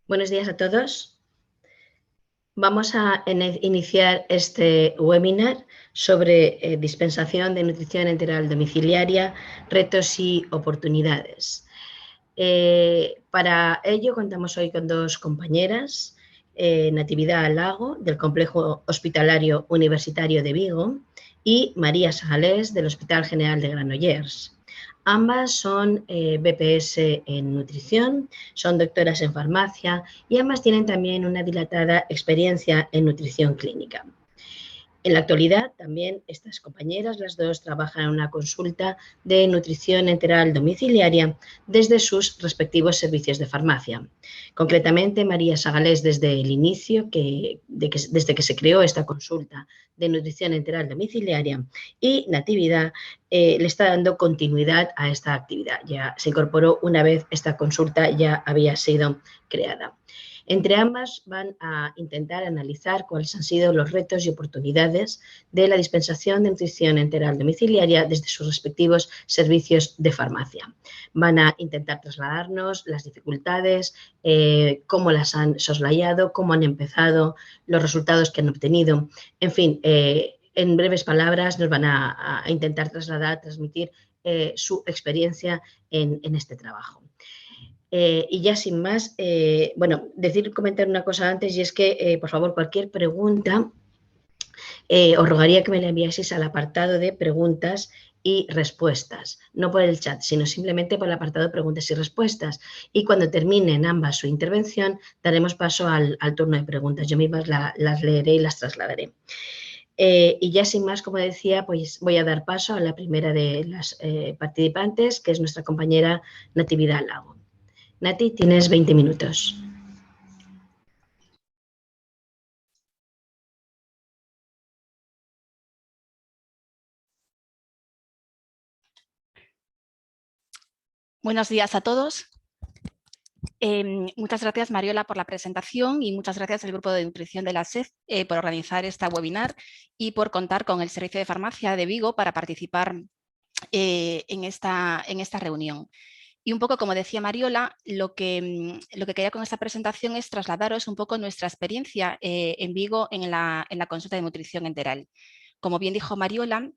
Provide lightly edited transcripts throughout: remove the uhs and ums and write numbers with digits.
Buenos días a todos. Vamos a iniciar este webinar sobre dispensación de nutrición enteral domiciliaria, retos y oportunidades. Para ello contamos hoy con dos compañeras, Natividad Lago, del Complejo Hospitalario Universitario de Vigo, y María Sagalés, del Hospital General de Granollers. Ambas son BPS en nutrición, son doctoras en farmacia y ambas tienen también una dilatada experiencia en nutrición clínica. En la actualidad, también estas compañeras, las dos, trabajan en una consulta de nutrición enteral domiciliaria desde sus respectivos servicios de farmacia. Concretamente, María Sagalés, desde el inicio, desde que se creó esta consulta de nutrición enteral domiciliaria, y Natividad le está dando continuidad a esta actividad. Ya se incorporó una vez esta consulta ya había sido creada. Entre ambas van a intentar analizar cuáles han sido los retos y oportunidades de la dispensación de nutrición enteral domiciliaria desde sus respectivos servicios de farmacia. Van a intentar trasladarnos las dificultades, cómo las han soslayado, cómo han empezado, los resultados que han obtenido. En fin, en breves palabras nos van a intentar transmitir su experiencia en este trabajo. Y ya sin más, comentar una cosa antes, y es que, por favor, cualquier pregunta, os rogaría que me la enviaseis al apartado de preguntas y respuestas, no por el chat, sino simplemente por el apartado de preguntas y respuestas. Y cuando terminen ambas su intervención, daremos paso al turno de preguntas. Yo misma las leeré y las trasladaré. Y ya sin más, como decía, pues voy a dar paso a la primera de las participantes, que es nuestra compañera Natividad Lago. Nati, tienes 20 minutos. Buenos días a todos. Muchas gracias, Mariola, por la presentación y muchas gracias al Grupo de Nutrición de la SEF por organizar esta webinar y por contar con el Servicio de Farmacia de Vigo para participar en esta reunión. Y un poco, como decía Mariola, lo que quería con esta presentación es trasladaros un poco nuestra experiencia en Vigo en la consulta de nutrición enteral. Como bien dijo Mariola,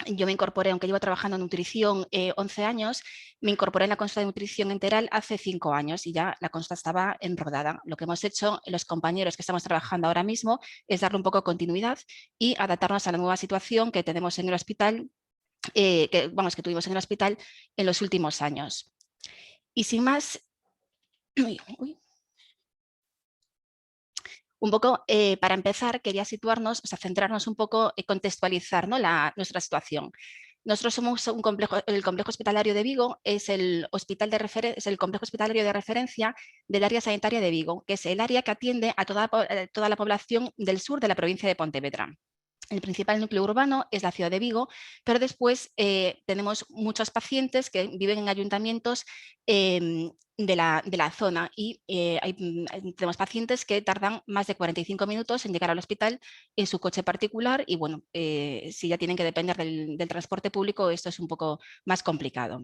yo me incorporé, aunque llevo trabajando en nutrición 11 años, me incorporé en la consulta de nutrición enteral hace 5 años y ya la consulta estaba enrodada. Lo que hemos hecho los compañeros que estamos trabajando ahora mismo es darle un poco de continuidad y adaptarnos a la nueva situación que tenemos en el hospital, que tuvimos en el hospital en los últimos años. Y sin más, un poco para empezar quería situarnos, centrarnos un poco y contextualizar, ¿no?, nuestra situación. Nosotros somos el complejo hospitalario de Vigo, es el complejo hospitalario de referencia del área sanitaria de Vigo, que es el área que atiende a toda la población del sur de la provincia de Pontevedra. El principal núcleo urbano es la ciudad de Vigo, pero después tenemos muchos pacientes que viven en ayuntamientos de la zona y tenemos pacientes que tardan más de 45 minutos en llegar al hospital en su coche particular y, bueno, si ya tienen que depender del transporte público, esto es un poco más complicado.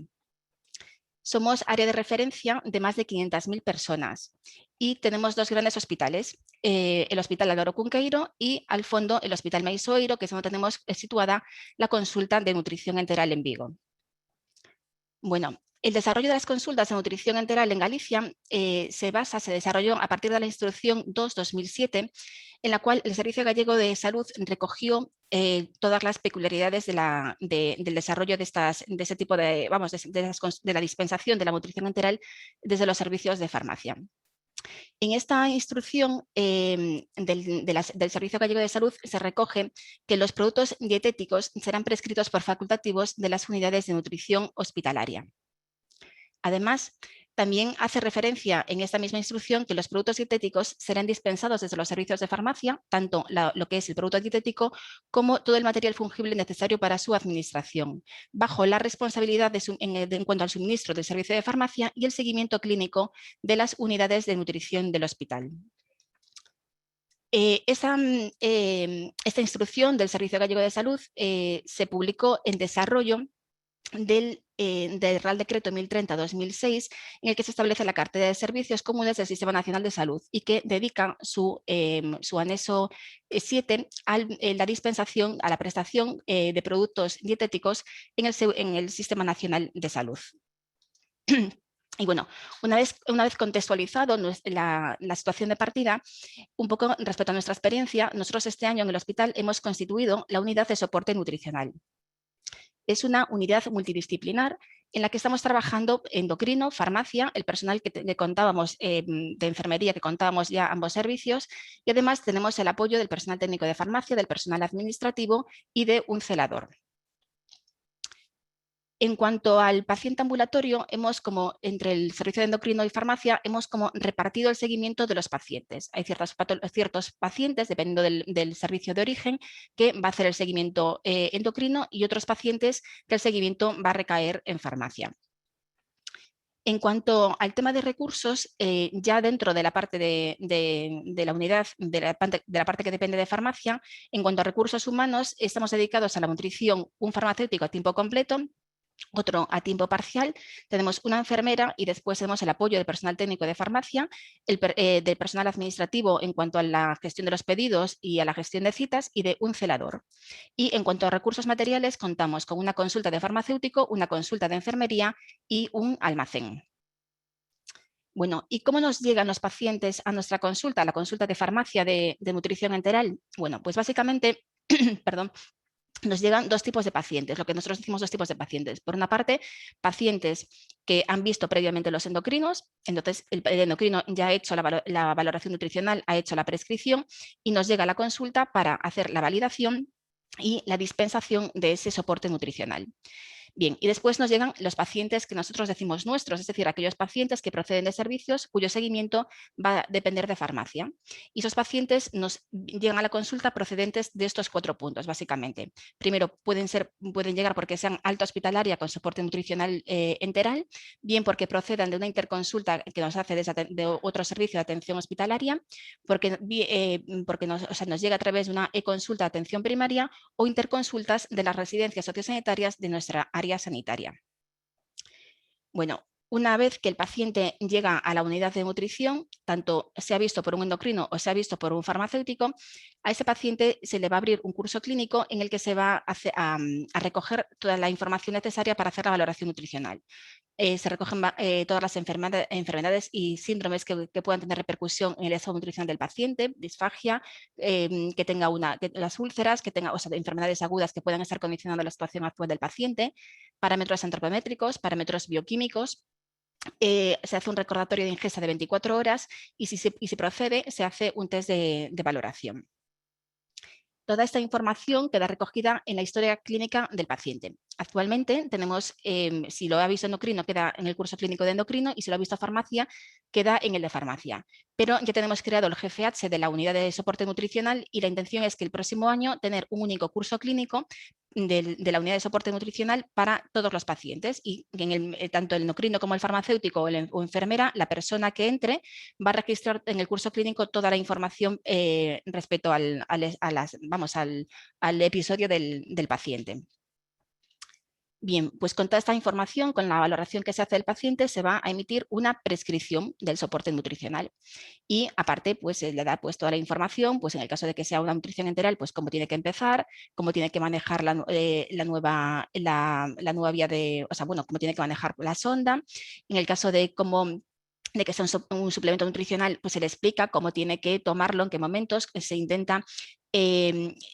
Somos área de referencia de más de 500.000 personas y tenemos dos grandes hospitales, el Hospital Álvaro Cunqueiro y al fondo el Hospital Meixoeiro, que es donde tenemos situada la consulta de nutrición enteral en Vigo. Bueno, el desarrollo de las consultas de nutrición enteral en Galicia se desarrolló a partir de la Instrucción 2/2007, en la cual el Servicio Gallego de Salud recogió todas las peculiaridades del desarrollo de ese tipo de la dispensación de la nutrición enteral desde los servicios de farmacia. En esta instrucción del Servicio Gallego de Salud se recoge que los productos dietéticos serán prescritos por facultativos de las unidades de nutrición hospitalaria. Además, también hace referencia en esta misma instrucción que los productos dietéticos serán dispensados desde los servicios de farmacia, tanto lo que es el producto dietético como todo el material fungible necesario para su administración, bajo la responsabilidad en cuanto al suministro del servicio de farmacia y el seguimiento clínico de las unidades de nutrición del hospital. Esta instrucción del Servicio Gallego de Salud se publicó en desarrollo del Real Decreto 1030-2006, en el que se establece la cartera de servicios comunes del Sistema Nacional de Salud y que dedica su anexo 7 a la dispensación, a la prestación de productos dietéticos en el Sistema Nacional de Salud. Y bueno, una vez contextualizado la situación de partida, un poco respecto a nuestra experiencia, nosotros este año en el hospital hemos constituido la unidad de soporte nutricional. Es una unidad multidisciplinar en la que estamos trabajando endocrino, farmacia, el personal que contábamos de enfermería, que contábamos ya ambos servicios, y además tenemos el apoyo del personal técnico de farmacia, del personal administrativo y de un celador. En cuanto al paciente ambulatorio, entre el servicio de endocrino y farmacia, hemos repartido el seguimiento de los pacientes. Hay ciertos pacientes, dependiendo del servicio de origen, que va a hacer el seguimiento endocrino y otros pacientes que el seguimiento va a recaer en farmacia. En cuanto al tema de recursos, ya dentro de la parte de la unidad, de la parte que depende de farmacia, en cuanto a recursos humanos, estamos dedicados a la nutrición, un farmacéutico a tiempo completo, otro a tiempo parcial, tenemos una enfermera y después tenemos el apoyo del personal técnico de farmacia, del personal administrativo en cuanto a la gestión de los pedidos y a la gestión de citas y de un celador. Y en cuanto a recursos materiales, contamos con una consulta de farmacéutico, una consulta de enfermería y un almacén. Bueno, ¿y cómo nos llegan los pacientes a nuestra consulta, a la consulta de farmacia de nutrición enteral? Bueno, pues básicamente, perdón, nos llegan dos tipos de pacientes, lo que nosotros decimos dos tipos de pacientes. Por una parte, pacientes que han visto previamente los endocrinos, entonces el endocrino ya ha hecho la valoración nutricional, ha hecho la prescripción y nos llega a la consulta para hacer la validación y la dispensación de ese soporte nutricional. Bien, y después nos llegan los pacientes que nosotros decimos nuestros, es decir, aquellos pacientes que proceden de servicios cuyo seguimiento va a depender de farmacia. Y esos pacientes nos llegan a la consulta procedentes de estos 4 puntos, básicamente. Primero, pueden llegar porque sean alta hospitalaria con soporte nutricional enteral, bien porque procedan de una interconsulta que nos hace de otro servicio de atención hospitalaria, porque nos llega a través de una e-consulta de atención primaria o interconsultas de las residencias sociosanitarias de nuestra área sanitaria. Bueno, una vez que el paciente llega a la unidad de nutrición, tanto se ha visto por un endocrino o se ha visto por un farmacéutico, a ese paciente se le va a abrir un curso clínico en el que se va a recoger toda la información necesaria para hacer la valoración nutricional. Se recogen todas las enfermedades y síndromes que puedan tener repercusión en el estado nutricional del paciente, disfagia, que tenga las úlceras, que tenga enfermedades agudas que puedan estar condicionando la situación actual del paciente, parámetros antropométricos, parámetros bioquímicos. Se hace un recordatorio de ingesta de 24 horas y si procede, se hace un test de valoración. Toda esta información queda recogida en la historia clínica del paciente. Actualmente tenemos, si lo ha visto endocrino, queda en el curso clínico de endocrino y si lo ha visto farmacia, queda en el de farmacia. Pero ya tenemos creado el GFH de la unidad de soporte nutricional y la intención es que el próximo año tener un único curso clínico de la unidad de soporte nutricional para todos los pacientes y tanto el endocrino como el farmacéutico o enfermera, la persona que entre va a registrar en el curso clínico toda la información respecto al episodio del paciente. Bien, pues con toda esta información, con la valoración que se hace del paciente, se va a emitir una prescripción del soporte nutricional. Y aparte, pues se le da pues, toda la información, pues en el caso de que sea una nutrición enteral, pues cómo tiene que empezar, cómo tiene que manejar la nueva vía cómo tiene que manejar la sonda. En el caso de que sea un suplemento nutricional, pues se le explica cómo tiene que tomarlo, en qué momentos se intenta que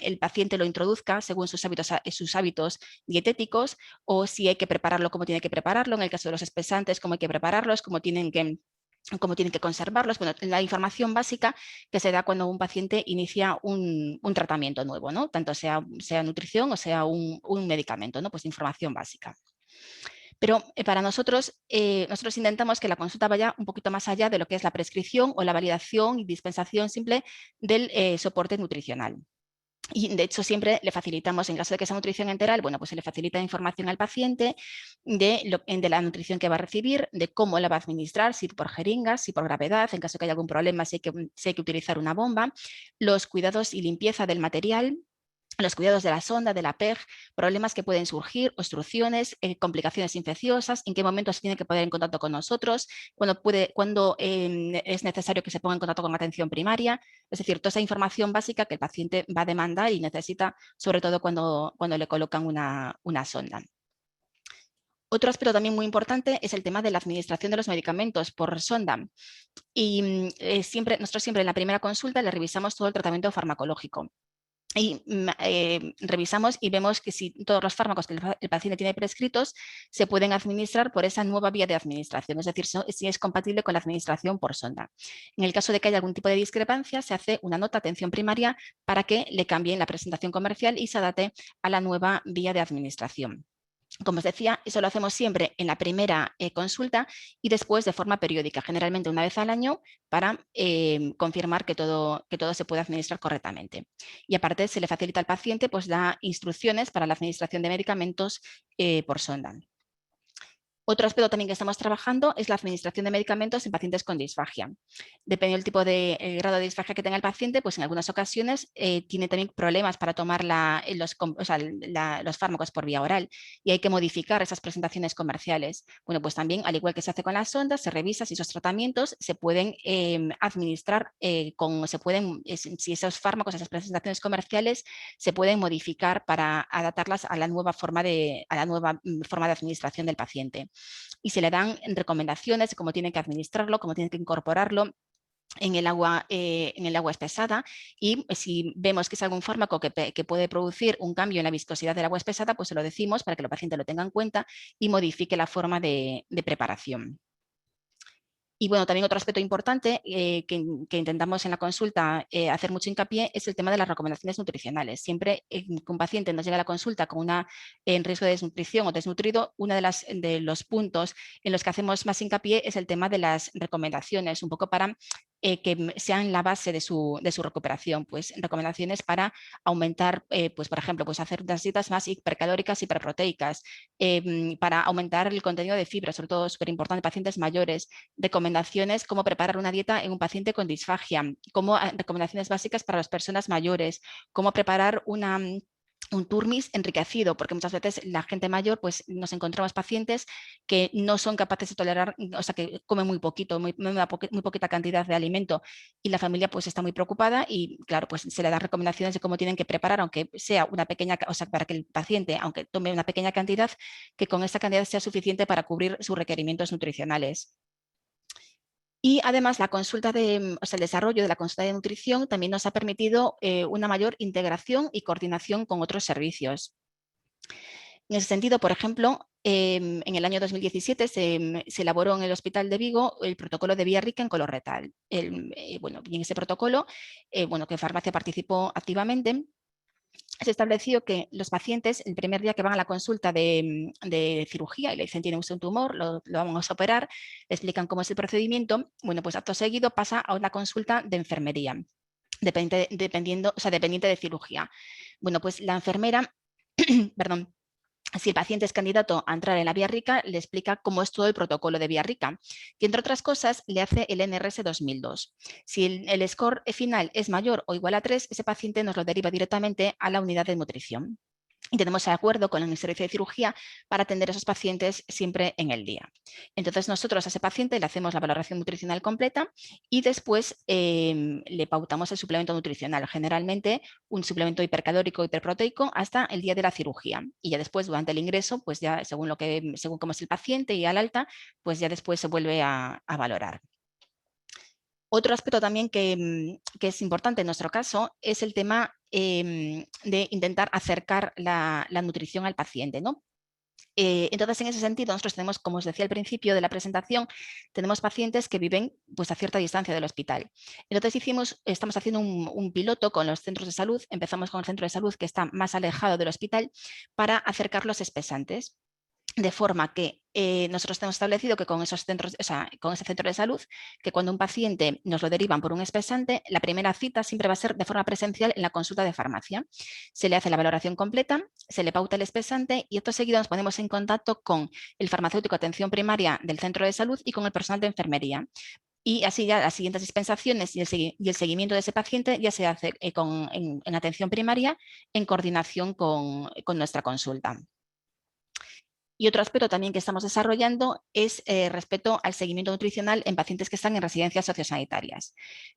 el paciente lo introduzca según sus hábitos dietéticos o si hay que prepararlo, cómo tiene que prepararlo, en el caso de los espesantes, cómo hay que prepararlos, cómo tienen que conservarlos, bueno, la información básica que se da cuando un paciente inicia un tratamiento nuevo, ¿no? Tanto sea nutrición o sea un medicamento, ¿no? Pues información básica. Pero para nosotros intentamos que la consulta vaya un poquito más allá de lo que es la prescripción o la validación y dispensación simple del soporte nutricional. Y de hecho siempre le facilitamos, en caso de que sea nutrición enteral, bueno, pues se le facilita información al paciente de la nutrición que va a recibir, de cómo la va a administrar, si por jeringas, si por gravedad, en caso de que haya algún problema, si hay que utilizar una bomba, los cuidados y limpieza del material, los cuidados de la sonda, de la PEG, problemas que pueden surgir, obstrucciones, complicaciones infecciosas, en qué momento se tiene que poner en contacto con nosotros, cuando es necesario que se ponga en contacto con atención primaria, es decir, toda esa información básica que el paciente va a demandar y necesita, sobre todo cuando le colocan una sonda. Otro aspecto también muy importante es el tema de la administración de los medicamentos por sonda. Y nosotros siempre en la primera consulta le revisamos todo el tratamiento farmacológico. Y revisamos y vemos que si todos los fármacos que el paciente tiene prescritos se pueden administrar por esa nueva vía de administración, es decir, si es compatible con la administración por sonda. En el caso de que haya algún tipo de discrepancia, se hace una nota de atención primaria para que le cambien la presentación comercial y se adapte a la nueva vía de administración. Como os decía, eso lo hacemos siempre en la primera consulta y después de forma periódica, generalmente una vez al año, para confirmar que todo se puede administrar correctamente. Y aparte se le facilita al paciente, pues da instrucciones para la administración de medicamentos por sonda. Otro aspecto también que estamos trabajando es la administración de medicamentos en pacientes con disfagia. Dependiendo del tipo de grado de disfagia que tenga el paciente, pues en algunas ocasiones tiene también problemas para tomar los fármacos por vía oral y hay que modificar esas presentaciones comerciales. Bueno, pues también, al igual que se hace con las sondas, se revisa si esos tratamientos se pueden administrar, si esos fármacos, esas presentaciones comerciales, se pueden modificar para adaptarlas a la nueva forma de administración del paciente. Y se le dan recomendaciones de cómo tienen que administrarlo, cómo tienen que incorporarlo en el agua espesada, y si vemos que es algún fármaco que puede producir un cambio en la viscosidad del agua espesada, pues se lo decimos para que el paciente lo tenga en cuenta y modifique la forma de preparación. Y bueno, también otro aspecto importante que intentamos en la consulta hacer mucho hincapié es el tema de las recomendaciones nutricionales. Siempre que un paciente nos llega a la consulta con en riesgo de desnutrición o desnutrido, uno de los puntos en los que hacemos más hincapié es el tema de las recomendaciones, un poco para que sean la base de su recuperación. Pues recomendaciones para aumentar, pues por ejemplo, pues hacer unas dietas más hipercalóricas, hiperproteicas, para aumentar el contenido de fibra, sobre todo súper importante en pacientes mayores, recomendaciones cómo preparar una dieta en un paciente con disfagia, recomendaciones básicas para las personas mayores, cómo preparar un turmis enriquecido, porque muchas veces la gente mayor, pues nos encontramos pacientes que no son capaces de tolerar, o sea, que comen muy poquito, muy poquita cantidad de alimento, y la familia pues está muy preocupada y claro, pues se le dan recomendaciones de cómo tienen que preparar, aunque sea una pequeña, o sea, para que el paciente, aunque tome una pequeña cantidad, que con esa cantidad sea suficiente para cubrir sus requerimientos nutricionales. Y además el desarrollo de la consulta de nutrición también nos ha permitido una mayor integración y coordinación con otros servicios. En ese sentido, por ejemplo, en el año 2017 se elaboró en el Hospital de Vigo el protocolo de vía rica en coloretal. Y en ese protocolo, que Farmacia participó activamente, se estableció que los pacientes, el primer día que van a la consulta de cirugía y le dicen tiene usted un tumor, lo vamos a operar, le explican cómo es el procedimiento, bueno, pues acto seguido pasa a una consulta de enfermería, dependiente de cirugía. Bueno, pues la enfermera, perdón, si el paciente es candidato a entrar en la vía rica, le explica cómo es todo el protocolo de vía rica, que entre otras cosas le hace el NRS 2002. Si el score final es mayor o igual a 3, ese paciente nos lo deriva directamente a la unidad de nutrición. Y tenemos el acuerdo con el servicio de cirugía para atender a esos pacientes siempre en el día. Entonces nosotros a ese paciente le hacemos la valoración nutricional completa y después le pautamos el suplemento nutricional, generalmente un suplemento hipercalórico, hiperproteico, hasta el día de la cirugía. Y ya después, durante el ingreso, pues ya según cómo es el paciente y al alta, pues ya después se vuelve a valorar. Otro aspecto también que es importante en nuestro caso es el tema de intentar acercar la nutrición al paciente, ¿no? Entonces, en ese sentido, nosotros tenemos, como os decía al principio de la presentación, tenemos pacientes que viven pues, a cierta distancia del hospital. Entonces, estamos haciendo un piloto con los centros de salud. Empezamos con el centro de salud que está más alejado del hospital para acercar los espesantes. De forma que nosotros tenemos establecido que con esos centros, con ese centro de salud, que cuando un paciente nos lo derivan por un espesante, la primera cita siempre va a ser de forma presencial en la consulta de farmacia. Se le hace la valoración completa, se le pauta el espesante y acto seguido nos ponemos en contacto con el farmacéutico de atención primaria del centro de salud y con el personal de enfermería, Y así ya las siguientes dispensaciones y el seguimiento de ese paciente ya se hace en atención primaria en coordinación con nuestra consulta. Y otro aspecto también que estamos desarrollando es respecto al seguimiento nutricional en pacientes que están en residencias sociosanitarias.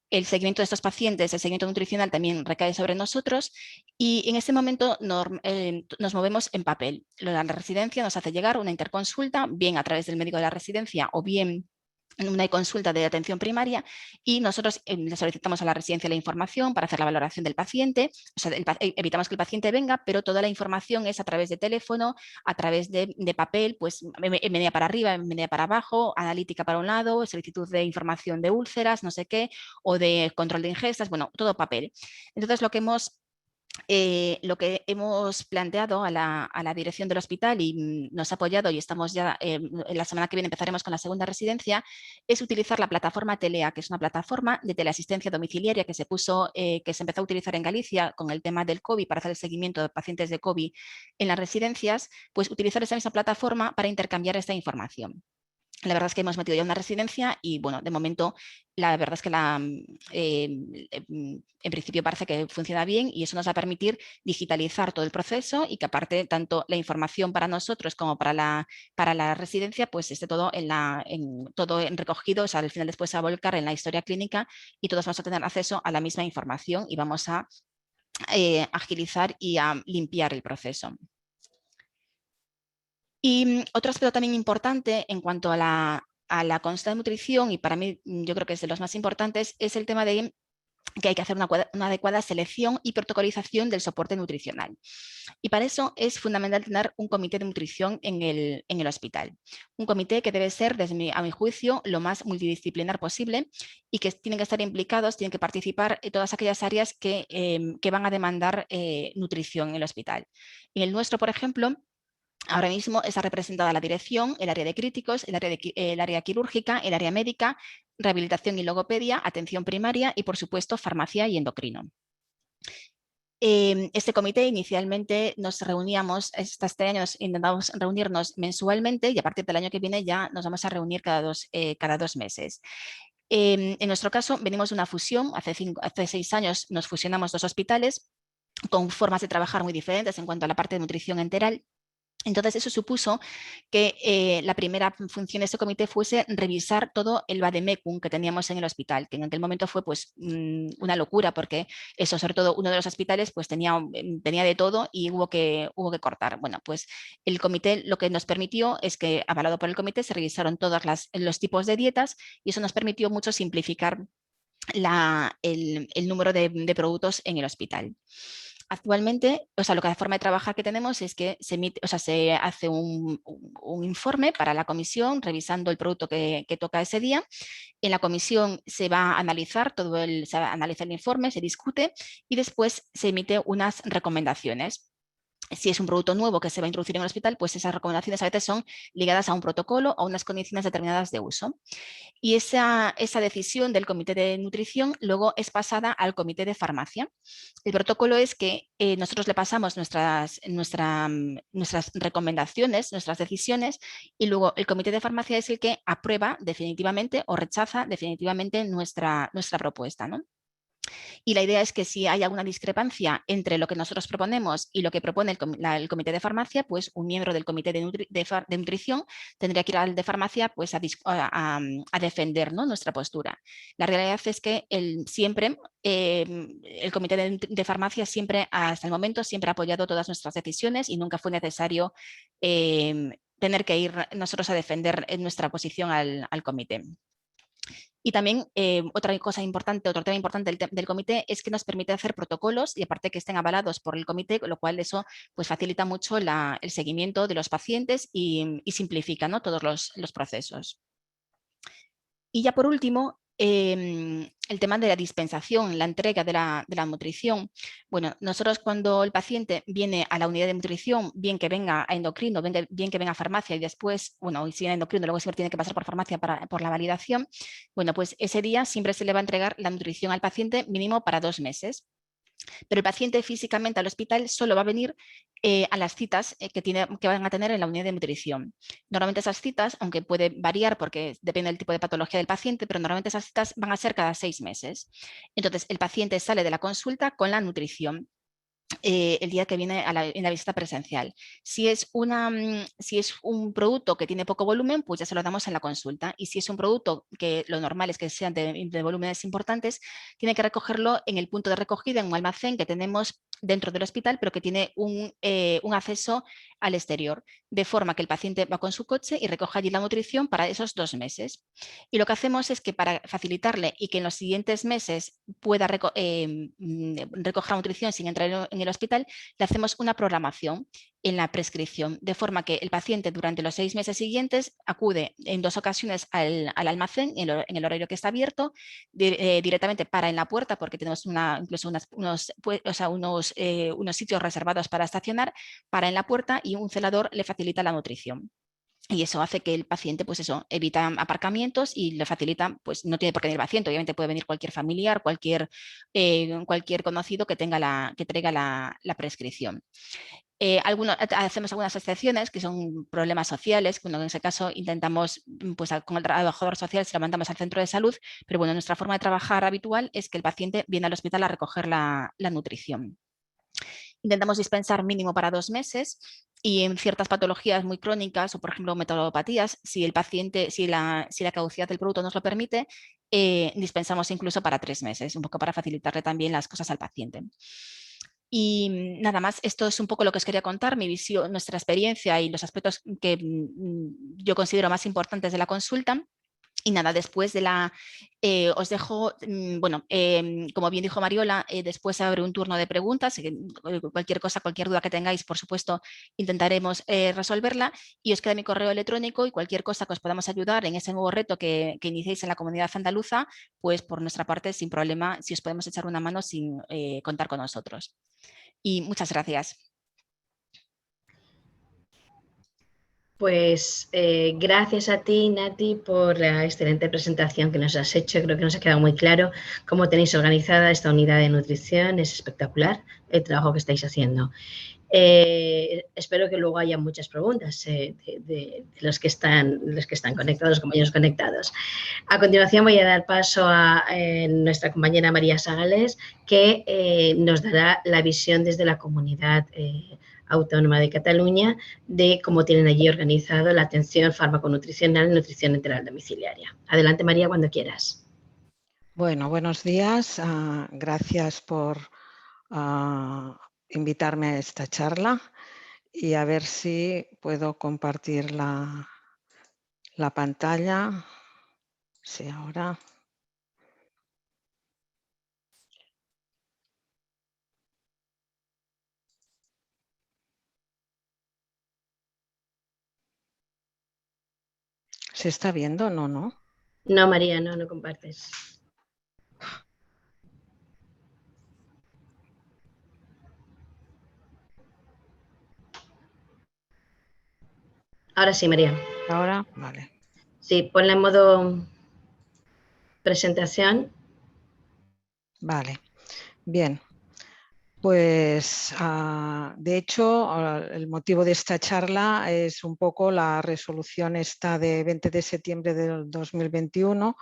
El seguimiento de estos pacientes, el seguimiento nutricional también recae sobre nosotros y en este momento nos movemos en papel. La residencia nos hace llegar una interconsulta, bien a través del médico de la residencia o bien en una consulta de atención primaria y nosotros le solicitamos a la residencia la información para hacer la valoración del paciente. O sea, evitamos que el paciente venga, pero toda la información es a través de teléfono, a través de papel, pues en media para arriba, en media para abajo, analítica para un lado, solicitud de información de úlceras, no sé qué, o de control de ingestas, bueno, todo papel. Entonces, lo que hemos planteado a la dirección del hospital y nos ha apoyado y estamos ya, la semana que viene empezaremos con la segunda residencia, es utilizar la plataforma Telea, que es una plataforma de teleasistencia domiciliaria que se empezó a utilizar en Galicia con el tema del COVID para hacer el seguimiento de pacientes de COVID en las residencias, pues utilizar esa misma plataforma para intercambiar esta información. La verdad es que hemos metido ya una residencia y, bueno, de momento, la verdad es que en principio parece que funciona bien y eso nos va a permitir digitalizar todo el proceso y que aparte tanto la información para nosotros como para la residencia, pues esté todo todo recogido, o sea, al final después se va a volcar en la historia clínica y todos vamos a tener acceso a la misma información y vamos a agilizar y a limpiar el proceso. Y otro aspecto también importante en cuanto a la consulta de nutrición, y para mí yo creo que es de los más importantes, es el tema de que hay que hacer una adecuada selección y protocolización del soporte nutricional. Y para eso es fundamental tener un comité de nutrición en el hospital. Un comité que debe ser, a mi juicio, lo más multidisciplinar posible y que tienen que estar implicados, tienen que participar en todas aquellas áreas que van a demandar nutrición en el hospital. En el nuestro, por ejemplo, ahora mismo está representada la dirección, el área de críticos, el área quirúrgica, el área médica, rehabilitación y logopedia, atención primaria y, por supuesto, farmacia y endocrino. Este comité inicialmente nos reuníamos, hasta este año intentamos reunirnos mensualmente y a partir del año que viene ya nos vamos a reunir cada dos meses. En nuestro caso venimos de una fusión, hace 6 años nos fusionamos 2 hospitales con formas de trabajar muy diferentes en cuanto a la parte de nutrición enteral. Entonces, eso supuso que la primera función de este comité fuese revisar todo el vademecum que teníamos en el hospital, que en aquel momento fue pues, una locura, porque eso, sobre todo uno de los hospitales, pues tenía de todo y hubo que cortar. Bueno, pues el comité lo que nos permitió es que, avalado por el comité, se revisaron todos los tipos de dietas y eso nos permitió mucho simplificar el número de productos en el hospital. Actualmente, o sea, la forma de trabajar que tenemos es que se hace un informe para la comisión revisando el producto que toca ese día. En la comisión se va a analizar se va a analizar el informe, se discute y después se emite unas recomendaciones. Si es un producto nuevo que se va a introducir en el hospital, pues esas recomendaciones a veces son ligadas a un protocolo o a unas condiciones determinadas de uso. Y esa decisión del comité de nutrición luego es pasada al comité de farmacia. El protocolo es que nosotros le pasamos nuestras recomendaciones, nuestras decisiones, y luego el comité de farmacia es el que aprueba definitivamente o rechaza definitivamente nuestra propuesta, ¿no? Y la idea es que si hay alguna discrepancia entre lo que nosotros proponemos y lo que propone el comité de farmacia, pues un miembro del comité de nutrición tendría que ir al de farmacia pues, a defender, ¿no?, nuestra postura. La realidad es que siempre el comité de farmacia siempre, hasta el momento, siempre ha apoyado todas nuestras decisiones y nunca fue necesario tener que ir nosotros a defender nuestra posición al comité. Y también otro tema importante del comité es que nos permite hacer protocolos y aparte que estén avalados por el comité, con lo cual eso pues, facilita mucho el seguimiento de los pacientes y simplifica, ¿no?, todos los procesos. Y ya por último, el tema de la dispensación, la entrega de la nutrición. Bueno, nosotros cuando el paciente viene a la unidad de nutrición, bien que venga a endocrino, bien que venga a farmacia y después, bueno, y si viene a endocrino, luego siempre tiene que pasar por farmacia por la validación, bueno, pues ese día siempre se le va a entregar la nutrición al paciente mínimo para 2 meses. Pero el paciente físicamente al hospital solo va a venir a las citas que van a tener en la unidad de nutrición. Normalmente esas citas, aunque puede variar porque depende del tipo de patología del paciente, pero normalmente esas citas van a ser cada 6 meses. Entonces, el paciente sale de la consulta con la nutrición. El día que viene en la visita presencial. Si es un producto que tiene poco volumen, pues ya se lo damos en la consulta. Y si es un producto que lo normal es que sean de volúmenes importantes, tiene que recogerlo en el punto de recogida, en un almacén que tenemos dentro del hospital, pero que tiene un acceso al exterior, de forma que el paciente va con su coche y recoge allí la nutrición para esos 2 meses. Y lo que hacemos es que para facilitarle y que en los siguientes meses pueda recoger la nutrición sin entrar en el hospital, le hacemos una programación en la prescripción, de forma que el paciente durante los 6 meses siguientes acude en 2 ocasiones al almacén en el horario que está abierto, directamente para en la puerta, porque tenemos incluso unos sitios reservados para estacionar, para en la puerta, y un celador le facilita la nutrición. Y eso hace que el paciente, pues eso, evita aparcamientos y le facilita, pues no tiene por qué venir el paciente, obviamente puede venir cualquier familiar, cualquier conocido que traiga la prescripción. Hacemos algunas excepciones que son problemas sociales, bueno, en ese caso intentamos, pues con el trabajador social se lo mandamos al centro de salud, pero bueno, nuestra forma de trabajar habitual es que el paciente viene al hospital a recoger la nutrición. Intentamos dispensar mínimo para 2 meses y en ciertas patologías muy crónicas o, por ejemplo, metalopatías, si la caducidad del producto nos lo permite, dispensamos incluso para 3 meses, un poco para facilitarle también las cosas al paciente. Y nada más, esto es un poco lo que os quería contar, mi visión, nuestra experiencia y los aspectos que yo considero más importantes de la consulta. Y nada, después de os dejo, bueno, como bien dijo Mariola, después abre un turno de preguntas, cualquier cosa, cualquier duda que tengáis, por supuesto, intentaremos resolverla, y os queda mi correo electrónico, y cualquier cosa que os podamos ayudar en ese nuevo reto que iniciéis en la comunidad andaluza, pues por nuestra parte, sin problema, si os podemos echar una mano sin contar con nosotros. Y muchas gracias. Pues gracias a ti, Nati, por la excelente presentación que nos has hecho. Creo que nos ha quedado muy claro cómo tenéis organizada esta unidad de nutrición. Es espectacular el trabajo que estáis haciendo. Espero que luego haya muchas preguntas de los que están conectados, compañeros conectados. A continuación voy a dar paso a nuestra compañera María Sagales, que nos dará la visión desde la comunidad autónoma de Cataluña de cómo tienen allí organizado la atención fármaco-nutricional y nutrición enteral domiciliaria. Adelante, María, cuando quieras. Bueno, buenos días. Gracias por invitarme a esta charla, y a ver si puedo compartir la pantalla. Sí, ahora. ¿Se está viendo? No, ¿no? No, María, no compartes. Ahora sí, María. Ahora, vale. Sí, ponla en modo presentación. Vale, bien. Pues, de hecho, el motivo de esta charla es un poco la resolución esta de 20 de septiembre del 2021,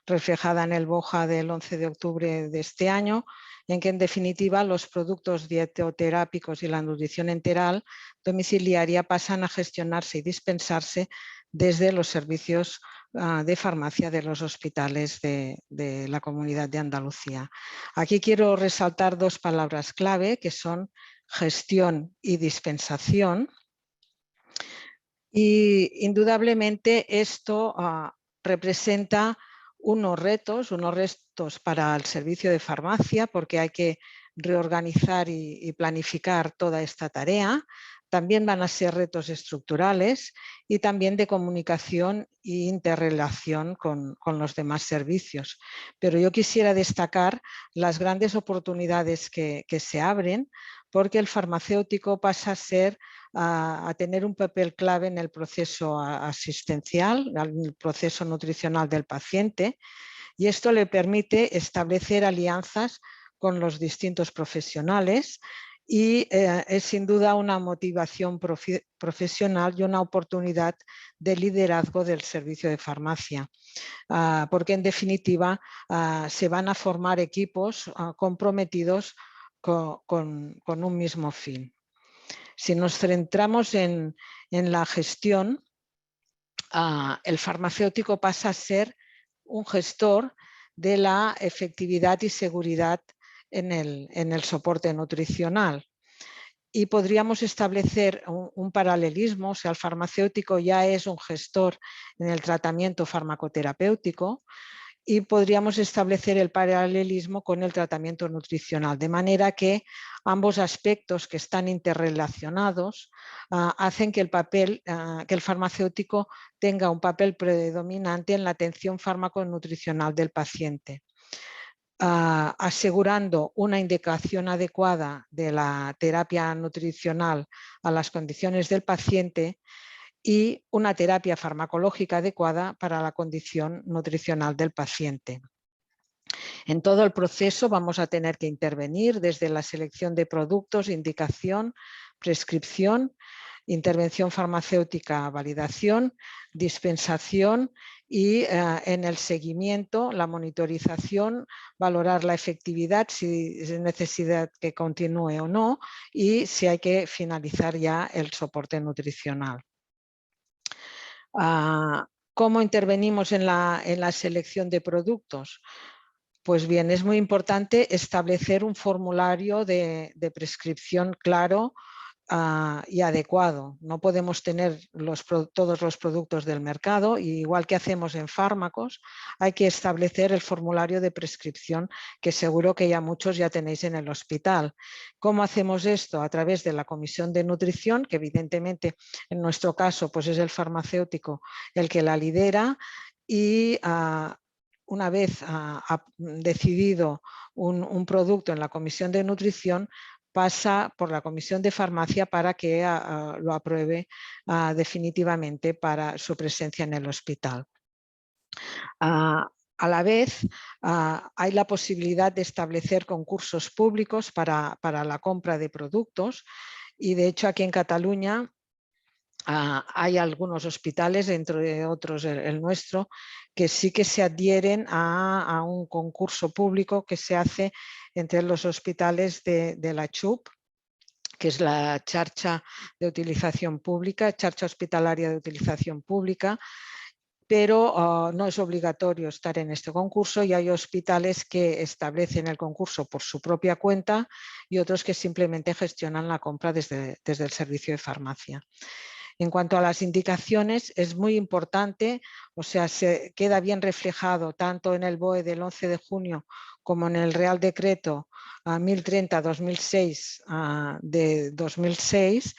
reflejada en el BOJA del 11 de octubre de este año, en que en definitiva los productos dietoterápicos y la nutrición enteral domiciliaria pasan a gestionarse y dispensarse desde los servicios de farmacia de los hospitales de la Comunidad de Andalucía. Aquí quiero resaltar 2 palabras clave, que son gestión y dispensación. Y indudablemente esto representa unos retos para el servicio de farmacia, porque hay que reorganizar y planificar toda esta tarea. También van a ser retos estructurales y también de comunicación e interrelación con los demás servicios. Pero yo quisiera destacar las grandes oportunidades que se abren, porque el farmacéutico pasa a tener un papel clave en el proceso asistencial, en el proceso nutricional del paciente, y esto le permite establecer alianzas con los distintos profesionales y es sin duda una motivación profesional y una oportunidad de liderazgo del servicio de farmacia, porque en definitiva se van a formar equipos comprometidos con un mismo fin. Si nos centramos en la gestión, el farmacéutico pasa a ser un gestor de la efectividad y seguridad en el soporte nutricional. Y podríamos establecer un paralelismo, o sea, el farmacéutico ya es un gestor en el tratamiento farmacoterapéutico, y podríamos establecer el paralelismo con el tratamiento nutricional, de manera que ambos aspectos que están interrelacionados hacen que el farmacéutico tenga un papel predominante en la atención fármaco-nutricional del paciente, asegurando una indicación adecuada de la terapia nutricional a las condiciones del paciente y una terapia farmacológica adecuada para la condición nutricional del paciente. En todo el proceso vamos a tener que intervenir desde la selección de productos, indicación, prescripción, intervención farmacéutica, validación, dispensación y en el seguimiento, la monitorización, valorar la efectividad, si es necesidad que continúe o no y si hay que finalizar ya el soporte nutricional. ¿Cómo intervenimos en la selección de productos? Pues bien, es muy importante establecer un formulario de prescripción claro y adecuado. No podemos tener todos los productos del mercado, y igual que hacemos en fármacos, hay que establecer el formulario de prescripción que seguro que ya muchos ya tenéis en el hospital. ¿Cómo hacemos esto? A través de la comisión de nutrición, que evidentemente en nuestro caso pues es el farmacéutico el que la lidera, y una vez decidido un producto en la comisión de nutrición, pasa por la comisión de farmacia para que lo apruebe definitivamente para su presencia en el hospital. A la vez, hay la posibilidad de establecer concursos públicos para la compra de productos, y de hecho aquí en Cataluña hay algunos hospitales, entre otros el nuestro, que sí que se adhieren a un concurso público que se hace entre los hospitales de la CHUP, que es la xarxa de utilización pública, xarxa hospitalaria de utilización pública, pero no es obligatorio estar en este concurso, y hay hospitales que establecen el concurso por su propia cuenta y otros que simplemente gestionan la compra desde el servicio de farmacia. En cuanto a las indicaciones, es muy importante, o sea, se queda bien reflejado tanto en el BOE del 11 de junio como en el Real Decreto 1030-2006 de 2006,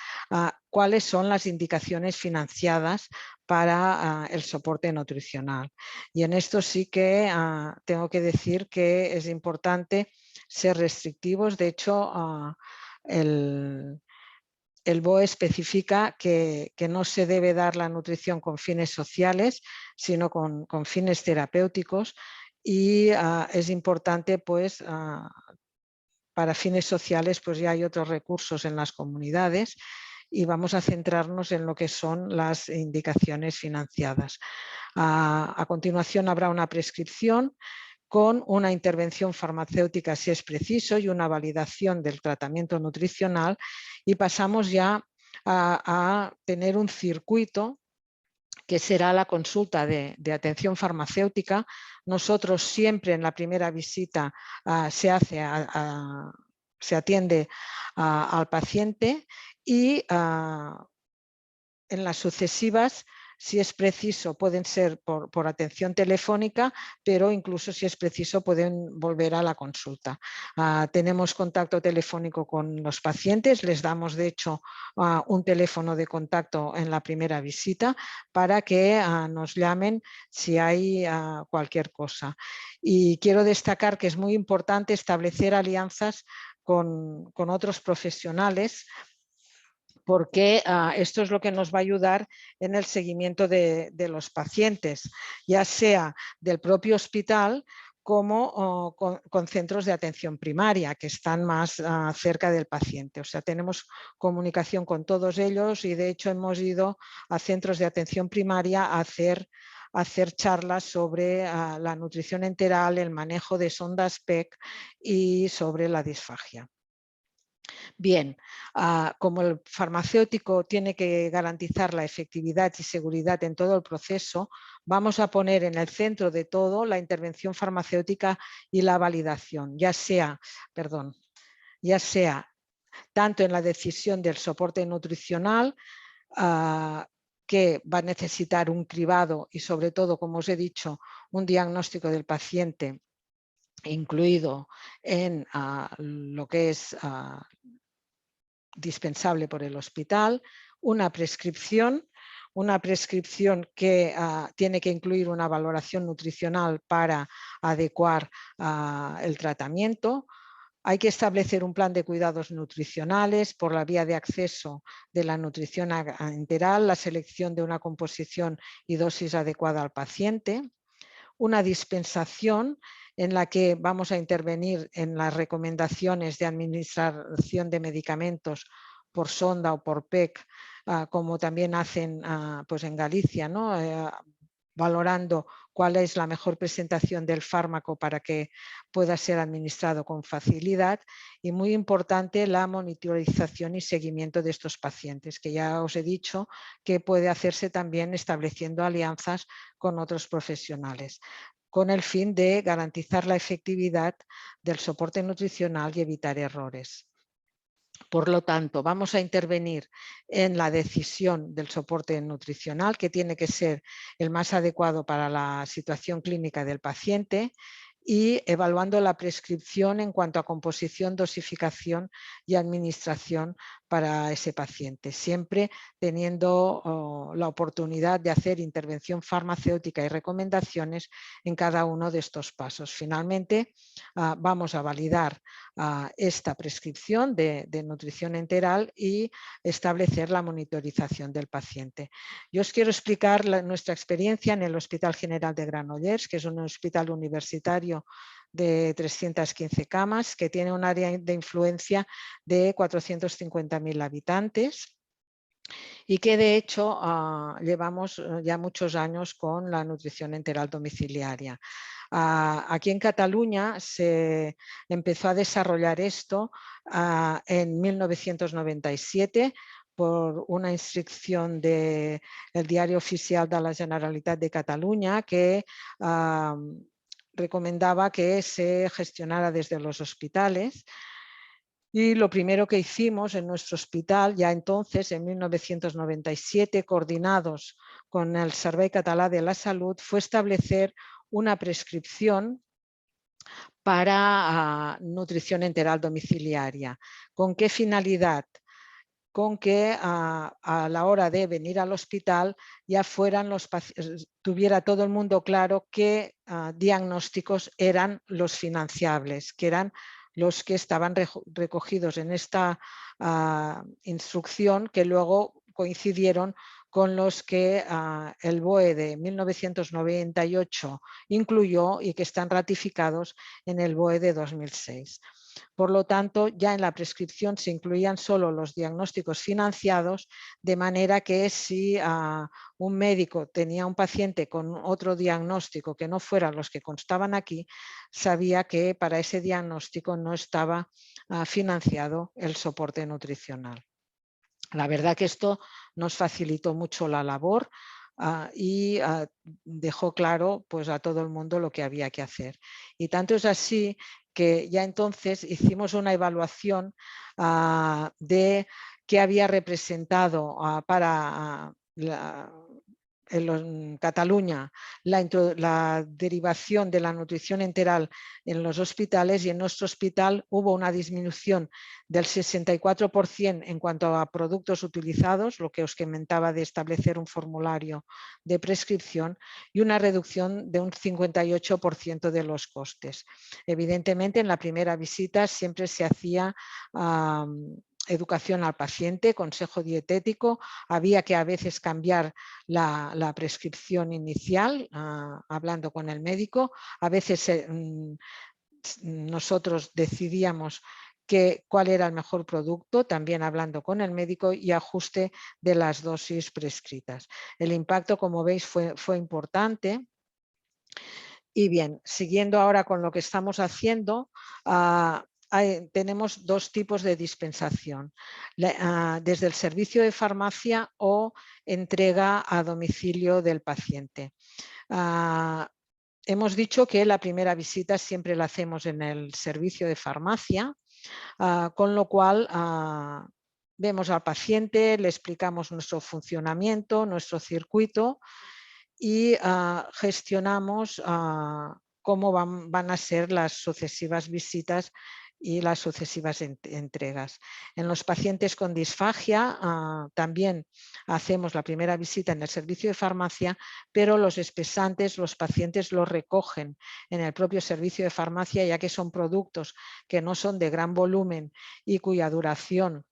cuáles son las indicaciones financiadas para el soporte nutricional. Y en esto sí que tengo que decir que es importante ser restrictivos. De hecho, el BOE especifica que no se debe dar la nutrición con fines sociales, sino con fines terapéuticos, y es importante, pues, para fines sociales, pues ya hay otros recursos en las comunidades, y vamos a centrarnos en lo que son las indicaciones financiadas. A continuación habrá una prescripción con una intervención farmacéutica si es preciso y una validación del tratamiento nutricional, y pasamos ya a tener un circuito que será la consulta de atención farmacéutica. Nosotros siempre en la primera visita se atiende al paciente, y en las sucesivas, si es preciso, pueden ser por atención telefónica, pero incluso si es preciso pueden volver a la consulta. Tenemos contacto telefónico con los pacientes, les damos de hecho un teléfono de contacto en la primera visita para que nos llamen si hay cualquier cosa. Y quiero destacar que es muy importante establecer alianzas con otros profesionales, porque esto es lo que nos va a ayudar en el seguimiento de los pacientes, ya sea del propio hospital como con centros de atención primaria que están más cerca del paciente. O sea, tenemos comunicación con todos ellos y de hecho hemos ido a centros de atención primaria a hacer charlas sobre la nutrición enteral, el manejo de sondas PEC y sobre la disfagia. Bien, como el farmacéutico tiene que garantizar la efectividad y seguridad en todo el proceso, vamos a poner en el centro de todo la intervención farmacéutica y la validación, ya sea tanto en la decisión del soporte nutricional, que va a necesitar un cribado y sobre todo, como os he dicho, un diagnóstico del paciente incluido en lo que es dispensable por el hospital, una prescripción que tiene que incluir una valoración nutricional para adecuar el tratamiento. Hay que establecer un plan de cuidados nutricionales por la vía de acceso de la nutrición enteral, la selección de una composición y dosis adecuada al paciente, una dispensación en la que vamos a intervenir en las recomendaciones de administración de medicamentos por sonda o por PEC, como también hacen pues en Galicia, ¿no? Valorando cuál es la mejor presentación del fármaco para que pueda ser administrado con facilidad y muy importante la monitorización y seguimiento de estos pacientes, que ya os he dicho que puede hacerse también estableciendo alianzas con otros profesionales, con el fin de garantizar la efectividad del soporte nutricional y evitar errores. Por lo tanto, vamos a intervenir en la decisión del soporte nutricional, que tiene que ser el más adecuado para la situación clínica del paciente, y evaluando la prescripción en cuanto a composición, dosificación y administración para ese paciente, siempre teniendo la oportunidad de hacer intervención farmacéutica y recomendaciones en cada uno de estos pasos. Finalmente, vamos a validar esta prescripción de nutrición enteral y establecer la monitorización del paciente. Yo os quiero explicar nuestra experiencia en el Hospital General de Granollers, que es un hospital universitario de 315 camas, que tiene un área de influencia de 450.000 habitantes y que de hecho llevamos ya muchos años con la nutrición enteral domiciliaria. Aquí en Cataluña se empezó a desarrollar esto en 1997 por una instrucción del Diario Oficial de la Generalitat de Cataluña que recomendaba que se gestionara desde los hospitales. Y lo primero que hicimos en nuestro hospital, ya entonces, en 1997, coordinados con el Servei Català de la Salud, fue establecer una prescripción para nutrición enteral domiciliaria. ¿Con qué finalidad? Con que a la hora de venir al hospital ya tuviera todo el mundo claro qué diagnósticos eran los financiables, que eran los que estaban recogidos en esta instrucción, que luego coincidieron con los que el BOE de 1998 incluyó y que están ratificados en el BOE de 2006. Por lo tanto, ya en la prescripción se incluían solo los diagnósticos financiados, de manera que si un médico tenía un paciente con otro diagnóstico que no fueran los que constaban aquí, sabía que para ese diagnóstico no estaba financiado el soporte nutricional. La verdad que esto nos facilitó mucho la labor y dejó claro pues, a todo el mundo lo que había que hacer. Y tanto es así que ya entonces hicimos una evaluación de qué había representado para en Cataluña la derivación de la nutrición enteral en los hospitales, y en nuestro hospital hubo una disminución del 64% en cuanto a productos utilizados, lo que os comentaba de establecer un formulario de prescripción, y una reducción de un 58% de los costes. Evidentemente, en la primera visita siempre se hacía educación al paciente, consejo dietético, había que a veces cambiar la prescripción inicial, hablando con el médico, a veces nosotros decidíamos cuál era el mejor producto, también hablando con el médico, y ajuste de las dosis prescritas. El impacto, como veis, fue importante. Y bien, siguiendo ahora con lo que estamos haciendo, tenemos dos tipos de dispensación, desde el servicio de farmacia o entrega a domicilio del paciente. Hemos dicho que la primera visita siempre la hacemos en el servicio de farmacia, con lo cual vemos al paciente, le explicamos nuestro funcionamiento, nuestro circuito y gestionamos cómo van a ser las sucesivas visitas y las sucesivas entregas. En los pacientes con disfagia también hacemos la primera visita en el servicio de farmacia, pero los espesantes los pacientes los recogen en el propio servicio de farmacia, ya que son productos que no son de gran volumen y cuya duración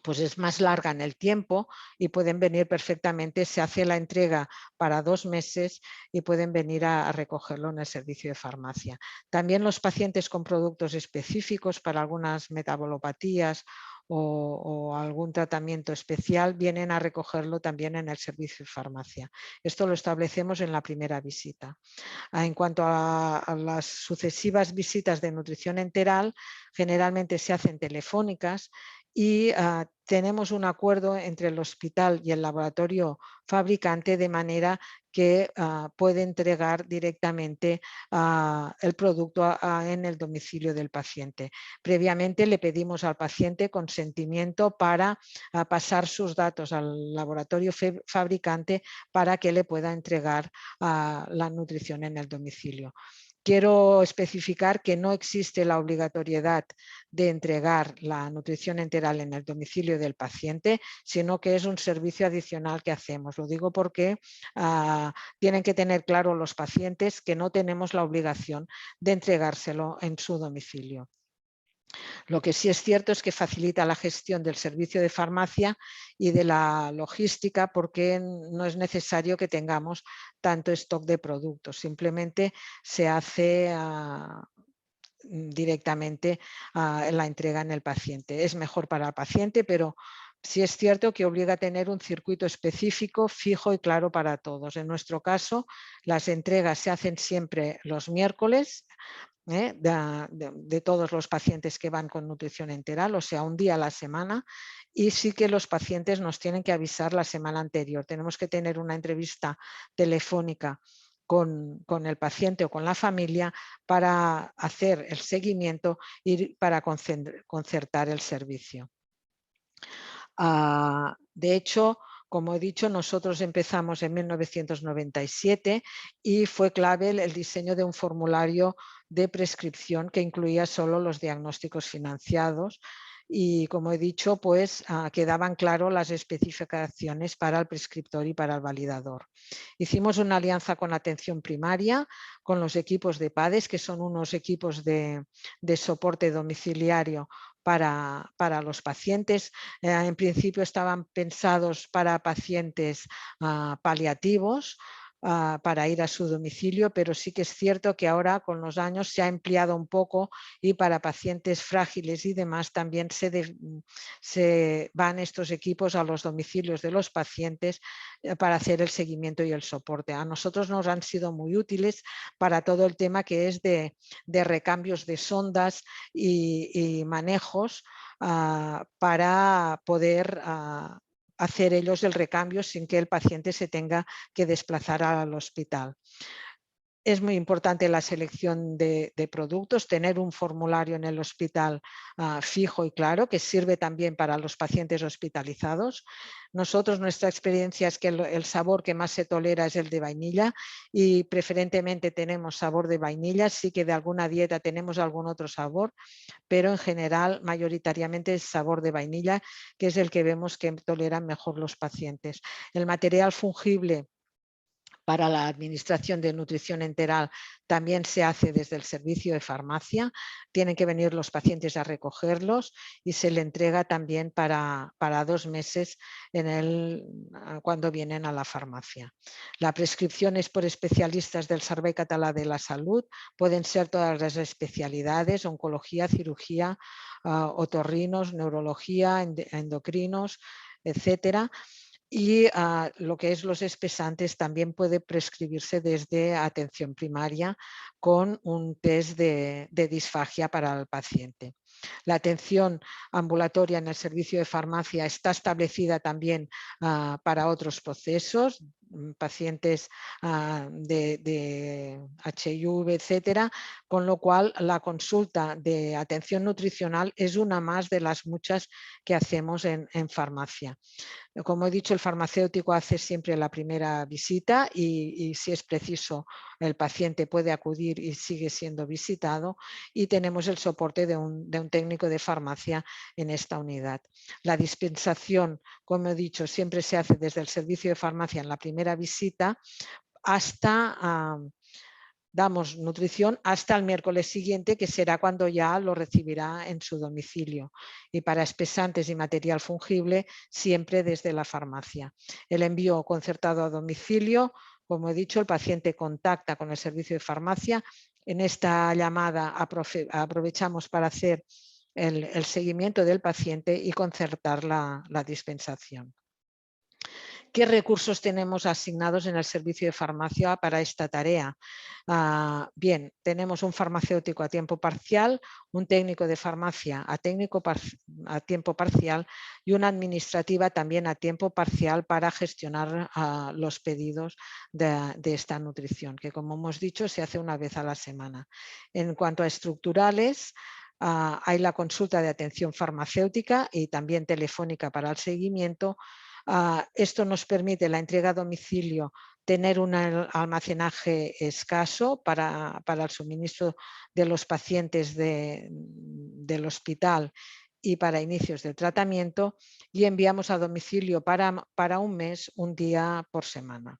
pues es más larga en el tiempo y pueden venir perfectamente, se hace la entrega para 2 meses y pueden venir a recogerlo en el servicio de farmacia. También los pacientes con productos específicos para algunas metabolopatías o algún tratamiento especial vienen a recogerlo también en el servicio de farmacia. Esto lo establecemos en la primera visita. En cuanto a las sucesivas visitas de nutrición enteral, generalmente se hacen telefónicas y tenemos un acuerdo entre el hospital y el laboratorio fabricante de manera que puede entregar directamente el producto en el domicilio del paciente. Previamente le pedimos al paciente consentimiento para pasar sus datos al laboratorio fabricante para que le pueda entregar la nutrición en el domicilio. Quiero especificar que no existe la obligatoriedad de entregar la nutrición enteral en el domicilio del paciente, sino que es un servicio adicional que hacemos. Lo digo porque tienen que tener claro los pacientes que no tenemos la obligación de entregárselo en su domicilio. Lo que sí es cierto es que facilita la gestión del servicio de farmacia y de la logística, porque no es necesario que tengamos tanto stock de productos, simplemente se hace directamente la entrega en el paciente. Es mejor para el paciente, pero sí es cierto que obliga a tener un circuito específico, fijo y claro para todos. En nuestro caso, las entregas se hacen siempre los miércoles, de todos los pacientes que van con nutrición enteral, o sea, un día a la semana, y sí que los pacientes nos tienen que avisar la semana anterior. Tenemos que tener una entrevista telefónica con el paciente o con la familia para hacer el seguimiento y para concertar el servicio. De hecho, como he dicho, nosotros empezamos en 1997 y fue clave el diseño de un formulario de prescripción que incluía solo los diagnósticos financiados y, como he dicho, pues quedaban claras las especificaciones para el prescriptor y para el validador. Hicimos una alianza con atención primaria, con los equipos de PADES, que son unos equipos de soporte domiciliario para los pacientes. En principio estaban pensados para pacientes paliativos, para ir a su domicilio, pero sí que es cierto que ahora con los años se ha empleado un poco y para pacientes frágiles y demás también se van estos equipos a los domicilios de los pacientes para hacer el seguimiento y el soporte. A nosotros nos han sido muy útiles para todo el tema que es de recambios de sondas y manejos para poder hacer ellos el recambio sin que el paciente se tenga que desplazar al hospital. Es muy importante la selección de productos, tener un formulario en el hospital fijo y claro, que sirve también para los pacientes hospitalizados. Nosotros, nuestra experiencia es que el sabor que más se tolera es el de vainilla y preferentemente tenemos sabor de vainilla, sí que de alguna dieta tenemos algún otro sabor, pero en general mayoritariamente es sabor de vainilla, que es el que vemos que toleran mejor los pacientes. El material fungible para la administración de nutrición enteral también se hace desde el servicio de farmacia. Tienen que venir los pacientes a recogerlos y se le entrega también para 2 meses cuando vienen a la farmacia. La prescripción es por especialistas del Servei Català de la Salud. Pueden ser todas las especialidades: oncología, cirugía, otorrinos, neurología, endocrinos, etcétera. Y lo que es los espesantes también puede prescribirse desde atención primaria con un test de disfagia para el paciente. La atención ambulatoria en el servicio de farmacia está establecida también para otros procesos, pacientes de HIV, etcétera, con lo cual la consulta de atención nutricional es una más de las muchas que hacemos en farmacia. Como he dicho, el farmacéutico hace siempre la primera visita y si es preciso el paciente puede acudir y sigue siendo visitado, y tenemos el soporte de un técnico de farmacia en esta unidad. La dispensación, como he dicho, siempre se hace desde el servicio de farmacia en la primera visita hasta... damos nutrición hasta el miércoles siguiente, que será cuando ya lo recibirá en su domicilio. Y para espesantes y material fungible, siempre desde la farmacia. El envío concertado a domicilio, como he dicho, el paciente contacta con el servicio de farmacia. En esta llamada aprovechamos para hacer el seguimiento del paciente y concertar la dispensación. ¿Qué recursos tenemos asignados en el servicio de farmacia para esta tarea? Bien, tenemos un farmacéutico a tiempo parcial, un técnico de farmacia a tiempo parcial y una administrativa también a tiempo parcial para gestionar los pedidos de esta nutrición, que como hemos dicho se hace una vez a la semana. En cuanto a estructurales, hay la consulta de atención farmacéutica y también telefónica para el seguimiento. Esto nos permite la entrega a domicilio, tener un almacenaje escaso para el suministro de los pacientes del hospital y para inicios del tratamiento, y enviamos a domicilio para un mes, un día por semana.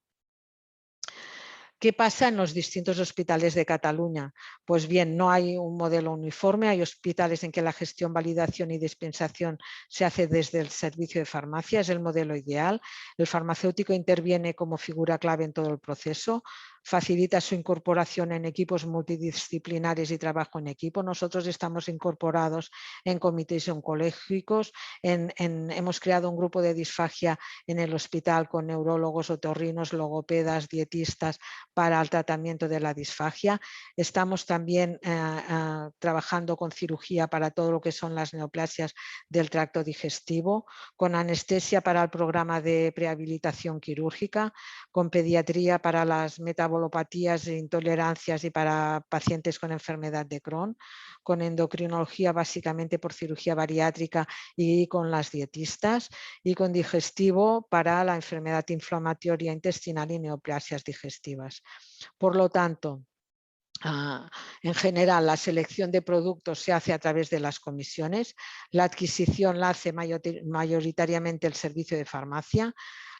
¿Qué pasa en los distintos hospitales de Cataluña? Pues bien, no hay un modelo uniforme. Hay hospitales en que la gestión, validación y dispensación se hace desde el servicio de farmacia, es el modelo ideal. El farmacéutico interviene como figura clave en todo el proceso, facilita su incorporación en equipos multidisciplinares y trabajo en equipo. Nosotros estamos incorporados en comités oncológicos, hemos creado un grupo de disfagia en el hospital con neurólogos, otorrinos, logopedas, dietistas, para el tratamiento de la disfagia. Estamos también trabajando con cirugía para todo lo que son las neoplasias del tracto digestivo, con anestesia para el programa de prehabilitación quirúrgica, con pediatría para las metabolopatías e intolerancias y para pacientes con enfermedad de Crohn, con endocrinología básicamente por cirugía bariátrica y con las dietistas, y con digestivo para la enfermedad inflamatoria intestinal y neoplasias digestivas. Por lo tanto, en general, la selección de productos se hace a través de las comisiones, la adquisición la hace mayoritariamente el servicio de farmacia,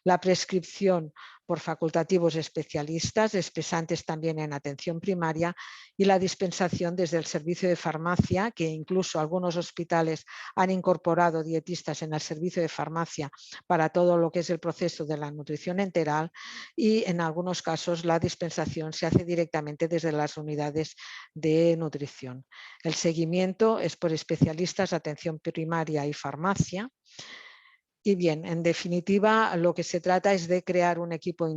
la prescripción por facultativos especialistas, espesantes también en atención primaria, y la dispensación desde el servicio de farmacia, que incluso algunos hospitales han incorporado dietistas en el servicio de farmacia para todo lo que es el proceso de la nutrición enteral, y en algunos casos la dispensación se hace directamente desde las unidades de nutrición. El seguimiento es por especialistas, atención primaria y farmacia. Y bien, en definitiva, lo que se trata es de crear un equipo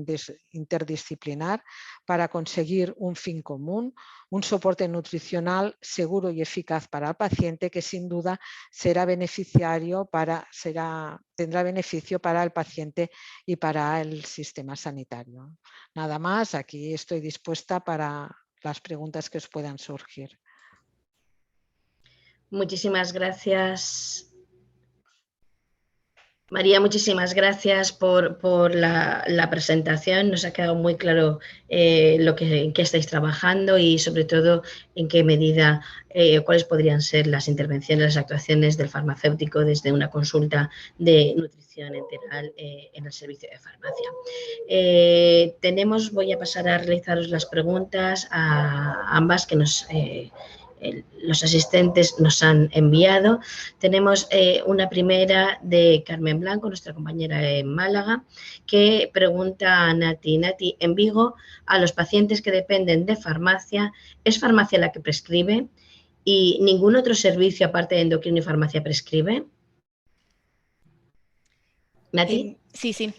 interdisciplinar para conseguir un fin común, un soporte nutricional seguro y eficaz para el paciente, que sin duda tendrá beneficio para el paciente y para el sistema sanitario. Nada más, aquí estoy dispuesta para las preguntas que os puedan surgir. Muchísimas gracias, María, muchísimas gracias por la presentación. Nos ha quedado muy claro en qué estáis trabajando y sobre todo en qué medida, cuáles podrían ser las intervenciones, las actuaciones del farmacéutico desde una consulta de nutrición enteral en el servicio de farmacia. Voy a pasar a realizaros las preguntas a ambas que los asistentes nos han enviado. Tenemos una primera de Carmen Blanco, nuestra compañera en Málaga, que pregunta a Nati. Nati, en Vigo, a los pacientes que dependen de farmacia, ¿es farmacia la que prescribe? ¿Y ningún otro servicio aparte de endocrino y farmacia prescribe? Nati. Sí.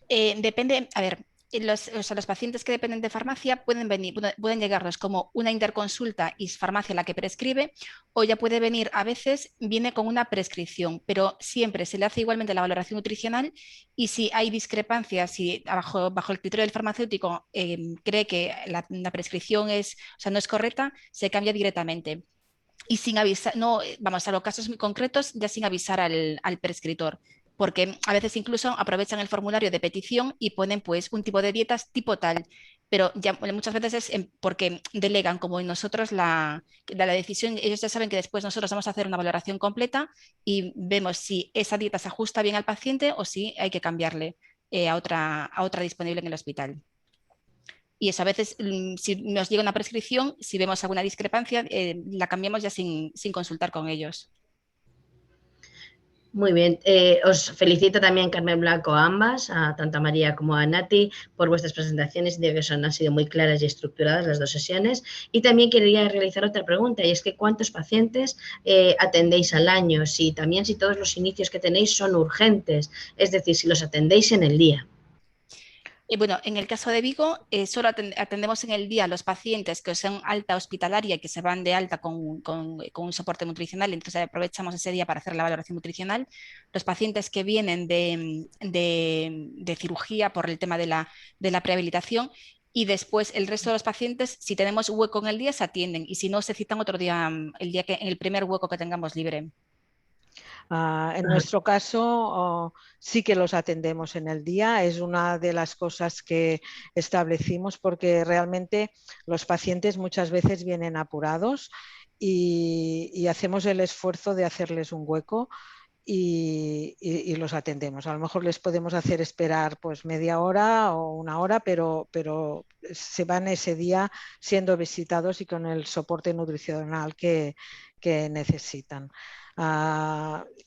Depende, a ver, los pacientes que dependen de farmacia pueden llegarnos como una interconsulta y es farmacia la que prescribe, o ya puede venir, a veces viene con una prescripción, pero siempre se le hace igualmente la valoración nutricional y si hay discrepancias, si bajo el criterio del farmacéutico cree que la prescripción no es correcta, se cambia directamente. Y sin avisar, no, vamos a los casos muy concretos, ya sin avisar al prescriptor, porque a veces incluso aprovechan el formulario de petición y ponen pues un tipo de dietas tipo tal, pero ya muchas veces es porque delegan como en nosotros la decisión, ellos ya saben que después nosotros vamos a hacer una valoración completa y vemos si esa dieta se ajusta bien al paciente o si hay que cambiarle a otra disponible en el hospital. Y eso a veces, si nos llega una prescripción, si vemos alguna discrepancia, la cambiamos ya sin consultar con ellos. Muy bien, os felicito también, Carmen Blanco, a ambas, a tanto a María como a Nati, por vuestras presentaciones. Digo que han sido muy claras y estructuradas las dos sesiones. Y también quería realizar otra pregunta, y es que ¿cuántos pacientes atendéis al año? Si todos los inicios que tenéis son urgentes, es decir, si los atendéis en el día. Bueno, en el caso de Vigo, solo atendemos en el día a los pacientes que son alta hospitalaria y que se van de alta con un soporte nutricional, entonces aprovechamos ese día para hacer la valoración nutricional. Los pacientes que vienen de cirugía por el tema de la prehabilitación, y después el resto de los pacientes, si tenemos hueco en el día, se atienden y si no, se citan otro día, en el primer hueco que tengamos libre. En nuestro caso, sí que los atendemos en el día. Es una de las cosas que establecimos porque realmente los pacientes muchas veces vienen apurados y hacemos el esfuerzo de hacerles un hueco y los atendemos. A lo mejor les podemos hacer esperar pues media hora o una hora, pero se van ese día siendo visitados y con el soporte nutricional que necesitan.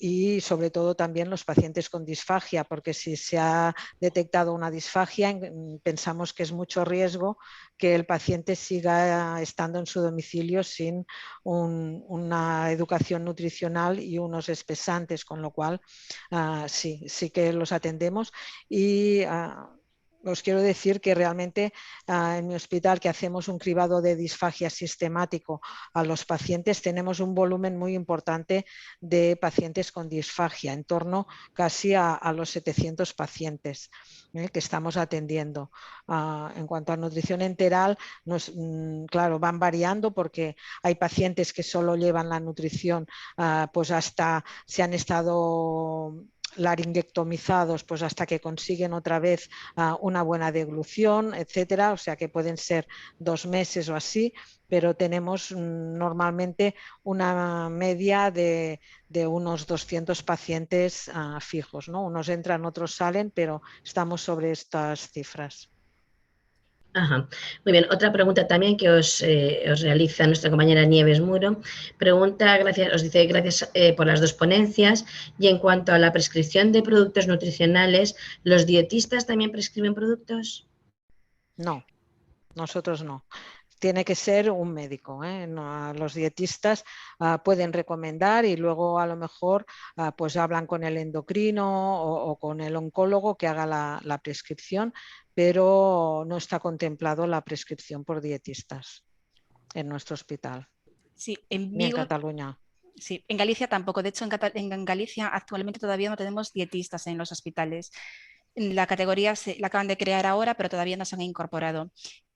Y sobre todo también los pacientes con disfagia, porque si se ha detectado una disfagia, pensamos que es mucho riesgo que el paciente siga estando en su domicilio sin una educación nutricional y unos espesantes, con lo cual sí que los atendemos y os quiero decir que realmente en mi hospital, que hacemos un cribado de disfagia sistemático a los pacientes, tenemos un volumen muy importante de pacientes con disfagia, en torno casi a los 700 pacientes que estamos atendiendo. En cuanto a nutrición enteral, claro, van variando porque hay pacientes que solo llevan la nutrición pues hasta se han estado laringectomizados pues hasta que consiguen otra vez una buena deglución, etcétera, o sea que pueden ser 2 meses o así, pero tenemos normalmente una media de unos 200 pacientes fijos, ¿no? Unos entran, otros salen, pero estamos sobre estas cifras. Ajá. Muy bien, otra pregunta también que os realiza nuestra compañera Nieves Muro. Os dice gracias por las dos ponencias, y en cuanto a la prescripción de productos nutricionales, ¿los dietistas también prescriben productos? No, nosotros no. Tiene que ser un médico, ¿eh? No, los dietistas pueden recomendar y luego a lo mejor pues hablan con el endocrino o con el oncólogo que haga la prescripción, pero no está contemplado la prescripción por dietistas en nuestro hospital. Sí, en Vigo, ni en Cataluña. Sí, en Galicia tampoco. De hecho, en Galicia actualmente todavía no tenemos dietistas en los hospitales. La categoría la acaban de crear ahora, pero todavía no se han incorporado.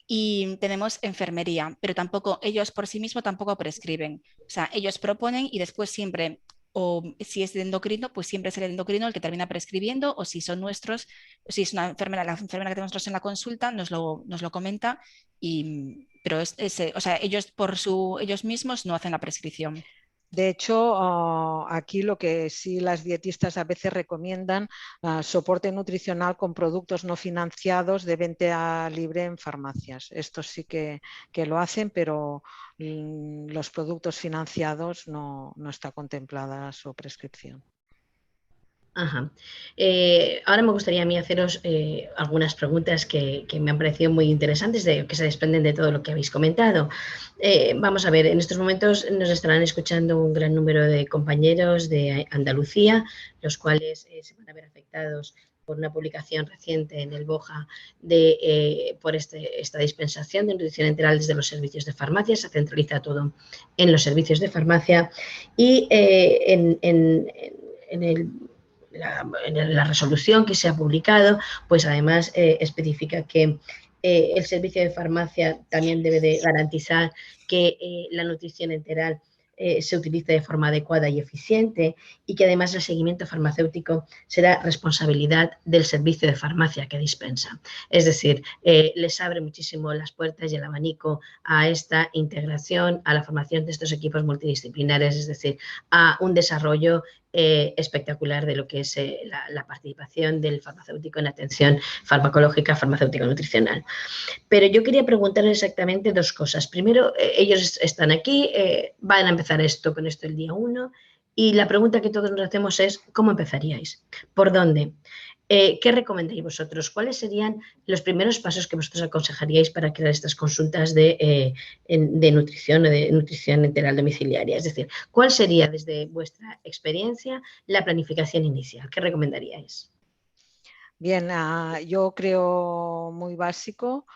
Y tenemos enfermería, pero tampoco ellos por sí mismos tampoco prescriben. O sea, ellos proponen y después siempre o si es de endocrino, pues siempre es el endocrino el que termina prescribiendo, o si son nuestros, si es una enfermera, la enfermera que tenemos nosotros en la consulta nos lo comenta, pero o sea, ellos ellos mismos no hacen la prescripción. De hecho, aquí lo que sí las dietistas a veces recomiendan, soporte nutricional con productos no financiados de venta libre en farmacias. Esto sí que lo hacen, pero los productos financiados no está contemplada su prescripción. Ajá. Ahora me gustaría a mí haceros algunas preguntas que me han parecido muy interesantes, que se desprenden de todo lo que habéis comentado. Vamos a ver, en estos momentos nos estarán escuchando un gran número de compañeros de Andalucía, los cuales se van a ver afectados por una publicación reciente en el BOJA por esta dispensación de nutrición enteral desde los servicios de farmacia. Se centraliza todo en los servicios de farmacia y en la resolución que se ha publicado, pues además especifica que el servicio de farmacia también debe de garantizar que la nutrición enteral se utilice de forma adecuada y eficiente, y que además el seguimiento farmacéutico será responsabilidad del servicio de farmacia que dispensa. Es decir, les abre muchísimo las puertas y el abanico a esta integración, a la formación de estos equipos multidisciplinares, es decir, a un desarrollo espectacular de lo que es la participación del farmacéutico en atención farmacológica, farmacéutico nutricional. Pero yo quería preguntar exactamente dos cosas. Primero, ellos están aquí, van a empezar con esto el día 1, y la pregunta que todos nos hacemos es, ¿cómo empezaríais? ¿Por dónde? ¿Qué recomendáis vosotros? ¿Cuáles serían los primeros pasos que vosotros aconsejaríais para crear estas consultas de nutrición o de nutrición enteral domiciliaria? Es decir, ¿cuál sería desde vuestra experiencia la planificación inicial? ¿Qué recomendaríais? Bien, yo creo muy básico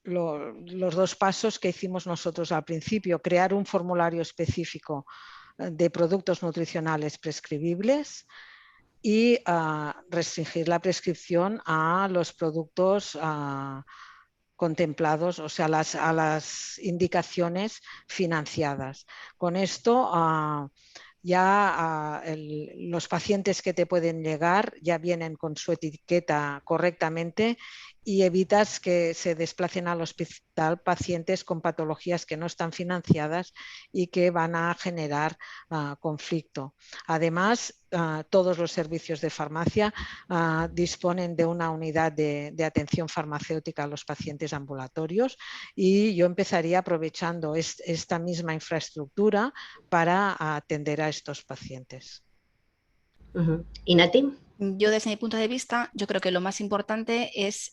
los dos pasos que hicimos nosotros al principio: crear un formulario específico de productos nutricionales prescribibles y restringir la prescripción a los productos contemplados, o sea, a las indicaciones financiadas. Con esto ya los pacientes que te pueden llegar ya vienen con su etiqueta correctamente y evitas que se desplacen al hospital pacientes con patologías que no están financiadas y que van a generar conflicto. Además, todos los servicios de farmacia disponen de una unidad de atención farmacéutica a los pacientes ambulatorios, y yo empezaría aprovechando esta misma infraestructura para atender a estos pacientes. ¿Y Nati? Yo, desde mi punto de vista, yo creo que lo más importante es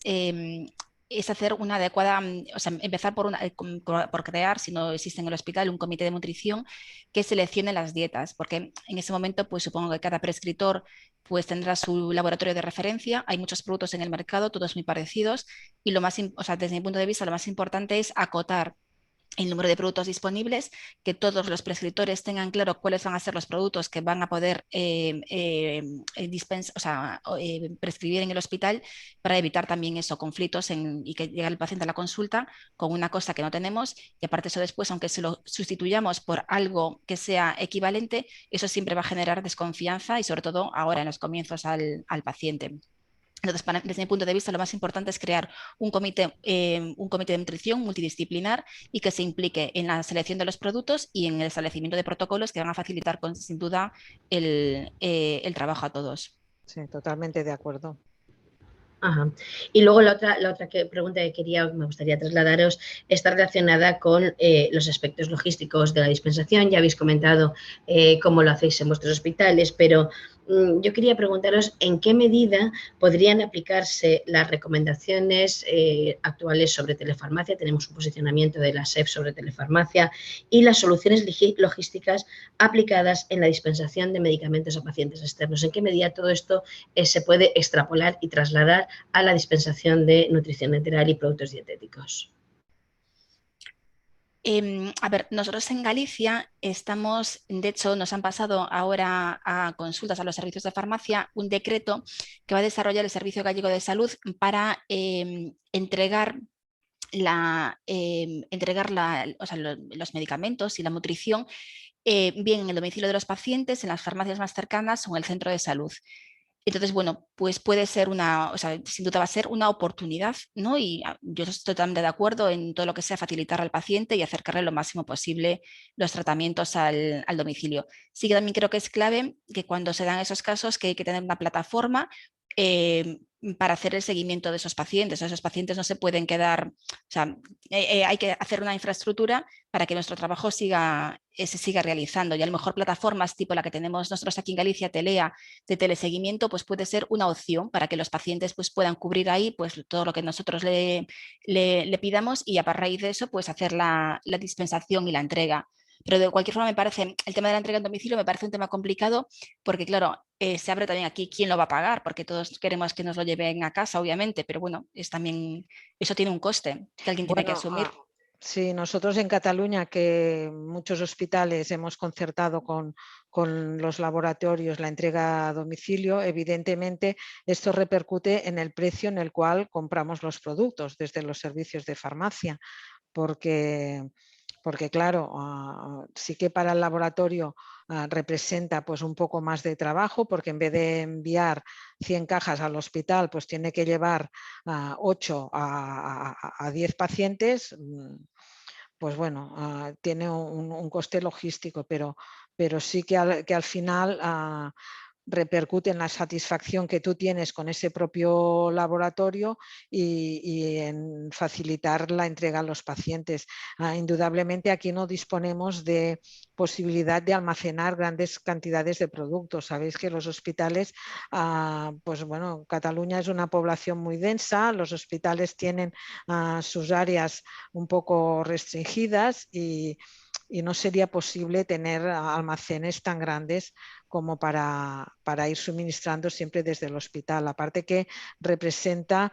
hacer una adecuada, o sea, empezar por crear, si no existe en el hospital, un comité de nutrición que seleccione las dietas, porque en ese momento, pues supongo que cada prescriptor pues tendrá su laboratorio de referencia. Hay muchos productos en el mercado, todos muy parecidos, y o sea, desde mi punto de vista, lo más importante es acotar el número de productos disponibles, que todos los prescriptores tengan claro cuáles van a ser los productos que van a poder prescribir en el hospital, para evitar también conflictos y que llegue el paciente a la consulta con una cosa que no tenemos, y aparte eso después, aunque se lo sustituyamos por algo que sea equivalente, eso siempre va a generar desconfianza, y sobre todo ahora en los comienzos al paciente. Entonces, desde mi punto de vista, lo más importante es crear un comité de nutrición multidisciplinar y que se implique en la selección de los productos y en el establecimiento de protocolos que van a facilitar, sin duda, el trabajo a todos. Sí, totalmente de acuerdo. Ajá. Y luego la otra pregunta que me gustaría trasladaros está relacionada con los aspectos logísticos de la dispensación. Ya habéis comentado cómo lo hacéis en vuestros hospitales, pero yo quería preguntaros en qué medida podrían aplicarse las recomendaciones actuales sobre telefarmacia. Tenemos un posicionamiento de la SEP sobre telefarmacia y las soluciones logísticas aplicadas en la dispensación de medicamentos a pacientes externos. ¿En qué medida todo esto se puede extrapolar y trasladar a la dispensación de nutrición enteral y productos dietéticos? A ver, nosotros en Galicia estamos, de hecho, nos han pasado ahora a consultas a los servicios de farmacia un decreto que va a desarrollar el Servicio Gallego de Salud para entregar los medicamentos y la nutrición bien en el domicilio de los pacientes, en las farmacias más cercanas o en el centro de salud. Entonces, bueno, pues puede ser o sea, sin duda va a ser una oportunidad, ¿no? Y yo estoy totalmente de acuerdo en todo lo que sea facilitar al paciente y acercarle lo máximo posible los tratamientos al domicilio. Sí que también creo que es clave que cuando se dan esos casos que hay que tener una plataforma para hacer el seguimiento de esos pacientes. Esos pacientes no se pueden quedar, o sea, hay que hacer una infraestructura para que nuestro trabajo se siga realizando. Y a lo mejor plataformas tipo la que tenemos nosotros aquí en Galicia, Telea, de teleseguimiento, pues puede ser una opción para que los pacientes pues, puedan cubrir ahí pues, todo lo que nosotros le pidamos y a raíz de eso pues, hacer la dispensación y la entrega. Pero de cualquier forma me parece, el tema de la entrega en domicilio me parece un tema complicado porque claro, se abre también aquí quién lo va a pagar, porque todos queremos que nos lo lleven a casa, obviamente, pero bueno, eso tiene un coste que alguien tiene que asumir. Sí, nosotros en Cataluña, que muchos hospitales hemos concertado con los laboratorios la entrega a domicilio, evidentemente esto repercute en el precio en el cual compramos los productos desde los servicios de farmacia, porque claro, sí que para el laboratorio representa pues un poco más de trabajo, porque en vez de enviar 100 cajas al hospital, pues tiene que llevar 8 a 10 pacientes. Pues bueno, tiene un coste logístico, pero sí que al final repercute en la satisfacción que tú tienes con ese propio laboratorio y en facilitar la entrega a los pacientes. Indudablemente aquí no disponemos de posibilidad de almacenar grandes cantidades de productos. Sabéis que los hospitales, pues bueno, Cataluña es una población muy densa, los hospitales tienen sus áreas un poco restringidas y no sería posible tener almacenes tan grandes como para ir suministrando siempre desde el hospital. Aparte que representa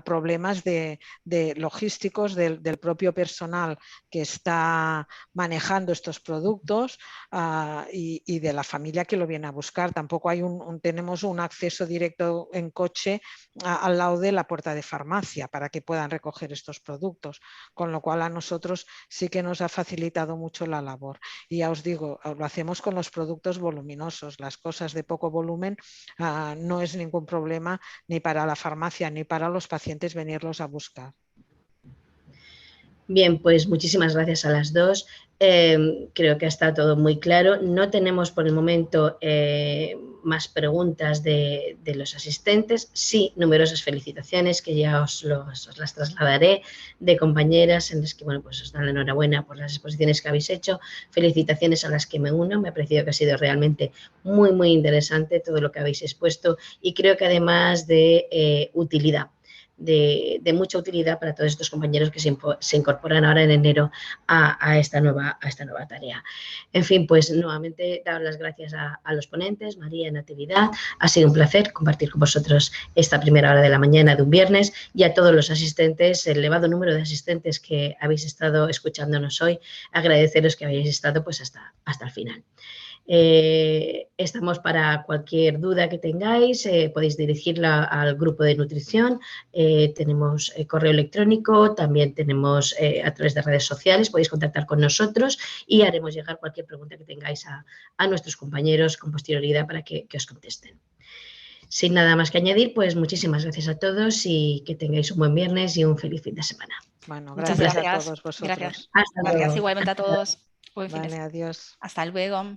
problemas de logísticos del propio personal que está manejando estos productos y de la familia que lo viene a buscar. Tampoco hay tenemos un acceso directo en coche al lado de la puerta de farmacia para que puedan recoger estos productos, con lo cual a nosotros sí que nos ha facilitado mucho la labor. Y ya os digo, lo hacemos con los productos voluminosos. Las cosas de poco volumen no es ningún problema ni para la farmacia ni para los pacientes venirlos a buscar. Bien, pues muchísimas gracias a las dos. Creo que está todo muy claro. No tenemos por el momento más preguntas de los asistentes. Sí, numerosas felicitaciones que ya os las trasladaré de compañeras en las que bueno, pues os dan la enhorabuena por las exposiciones que habéis hecho. Felicitaciones a las que me uno. Me ha parecido que ha sido realmente muy, muy interesante todo lo que habéis expuesto y creo que además de utilidad. De mucha utilidad para todos estos compañeros que se incorporan ahora en enero a esta nueva tarea. En fin, pues nuevamente dar las gracias a los ponentes, María y Natividad. Ha sido un placer compartir con vosotros esta primera hora de la mañana de un viernes y a todos los asistentes, el elevado número de asistentes que habéis estado escuchándonos hoy, agradeceros que hayáis estado pues hasta el final. Estamos para cualquier duda que tengáis, podéis dirigirla al grupo de nutrición, tenemos correo electrónico, también tenemos a través de redes sociales, podéis contactar con nosotros y haremos llegar cualquier pregunta que tengáis a nuestros compañeros con posterioridad para que os contesten. Sin nada más que añadir, pues muchísimas gracias a todos y que tengáis un buen viernes y un feliz fin de semana. Bueno, gracias a todos vosotros. Gracias igualmente a todos. Vale, adiós. Hasta luego.